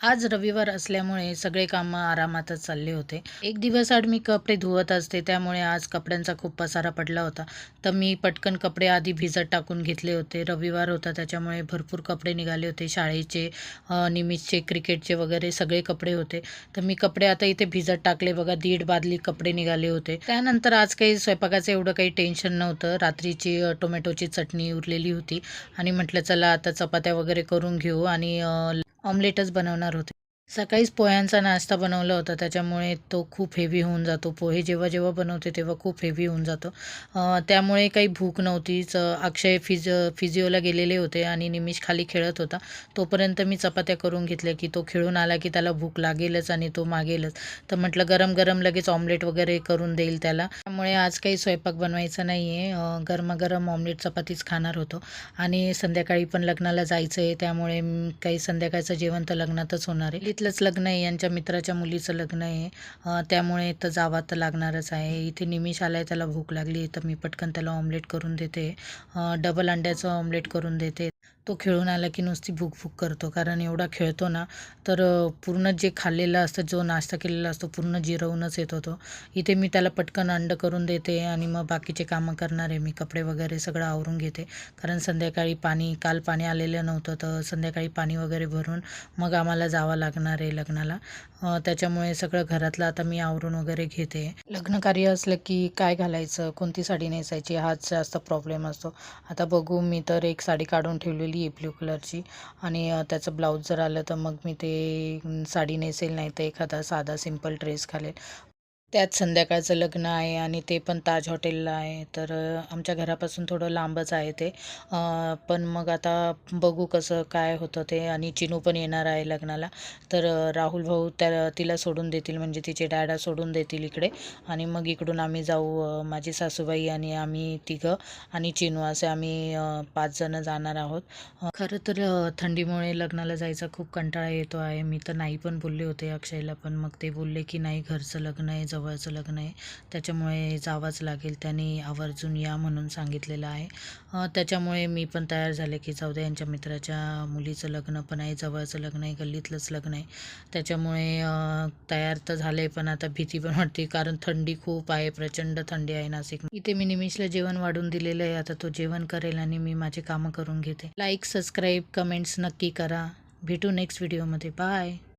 आज रविवार असल्यामुळे सगळे कामं आरामातच चालले होते. एक दिवस आड मी कपडे धुवत असते, त्यामुळे आज कपड्यांचा खूप पसारा पडला होता. तर मी पटकन कपडे आधी भिजत टाकून घेतले होते. रविवार होता त्याच्यामुळे भरपूर कपडे निघाले होते. शाळेचे, निमितचे, क्रिकेटचे वगैरे सगळे कपडे होते. तर मी कपडे आता इथे भिजत टाकले बघा. 1.5 बादली कपडे निघाले होते. त्यानंतर आज काही स्वयंपाकाचं एवढं काही टेन्शन नव्हतं. रात्रीची टोमॅटोची चटणी उरलेली होती आणि म्हटलं चला आता चपात्या वगैरे करून घेऊ आणि ऑमलेटच बनवणार होते. सकाळीच पोह्यांचा नाश्ता बनवला होता, त्याच्यामुळे तो खूप हेवी होऊन जातो. पोहे जेव्हा-जेव्हा बनवते तेव्हा खूप हेवी होऊन जातो. त्यामुळे काही भूक नव्हतीच. अक्षय फिजिओला गेलेले होते आणि निमिष खाली खेळत होता. तोपर्यंत मी चपात्या करून घेतल्या, की तो खेळून आला की त्याला भूक लागेलच आणि तो मागेलच. तर म्हटलं गरम-गरम लगेच ऑमलेट वगैरे करून देईल त्याला. त्यामुळे आज काही स्वयंपाक बनवायचा नाही आहे. गरमागरम ऑमलेट चपातीच खाणार होतो आणि संध्याकाळी पण लग्नाला जायचं आहे, त्यामुळे काही संध्याकाळचं जेवण तर लग्नातच होणार आहे. इथलंच लग्न आहे, यांच्या मित्राच्या मुलीचं लग्न आहे. त्यामुळे तर जावं तर लागणारच आहे. इथे निमिष आलाय, त्याला भूक लागली तर मी पटकन त्याला ऑमलेट करून देते. डबल अंड्याचं ऑमलेट करून देते. तो खेळून आला की नुसती भूक-भूक करतो, कारण एवढा खेळतो ना, तर पूर्ण जे खाल्लेलं असतं, जो नाश्ता केलेला असतो पूर्ण जिरवूनच येतो तो. इथे मी त्याला पटकन अंडं करून देते आणि मग बाकीचे कामं करणार आहे. मी कपडे वगैरे सगळं आवरून घेते, कारण संध्याकाळी काल पाणी आलेलं नव्हतं, तर संध्याकाळी पाणी वगैरे भरून मग आम्हाला जावं लागणार आहे लग्नाला. त्याच्यामुळे सगळं घरातलं आता मी आवरून वगैरे घेते. लग्न कार्य असलं की काय घालायचं, कोणती साडी नेसायची हाच जास्त प्रॉब्लेम असतो. आता बघू, मी तर एक साडी काढून ठेवलेली आहे ब्ल्यू कलरची आणि त्याचं ब्लाऊज जर आलं तर मग मी ते साडी नेसेल, नाही तर एखादा साधा सिंपल ड्रेस घालेल. त्यात संध्याकाळचं लग्न आहे आणि ते पण ताज हॉटेलला आहे, तर आमच्या घरापासून थोडं लांबच आहे ते. पण मग आता बघू कसं काय होतं ते. आणि चिनू पण येणार आहे लग्नाला, तर राहुल भाऊ तिला सोडून देतील, म्हणजे तिचे डॅडा सोडून देतील इकडे आणि मग इकडून आम्ही जाऊ. माझी सासूबाई आणि आम्ही तिघं आणि चिनू असे आम्ही 5 जण जाणार आहोत. खरं तर थंडीमुळे लग्नाला जायचा खूप कंटाळा येतो आहे. मी तर नाही पण बोलले होते अक्षयला, पण मग ते बोलले की नाही, घरचं लग्न आहे, जवळचं लग्न आहे, त्याच्यामुळे जावंच लागेल. त्यांनी आवर्जून या म्हणून सांगितलेलं आहे. त्याच्यामुळे मी पण तयार झाले की जाऊ द्या, यांच्या मित्राच्या मुलीचं लग्न पण आहे, जवळचं लग्न आहे, गल्लीतलंच लग्न आहे. त्याच्यामुळे तयार तर झाले, पण आता भीती पण वाटते, कारण थंडी खूप आहे, प्रचंड थंडी आहे नाशिक. इथे मी निमिषला जेवण वाढून दिलेलं आहे. आता तो जेवण करेल आणि मी माझे कामं करून घेते. लाईक, सबस्क्राईब, कमेंट्स नक्की करा. भेटू नेक्स्ट व्हिडिओमध्ये. बाय.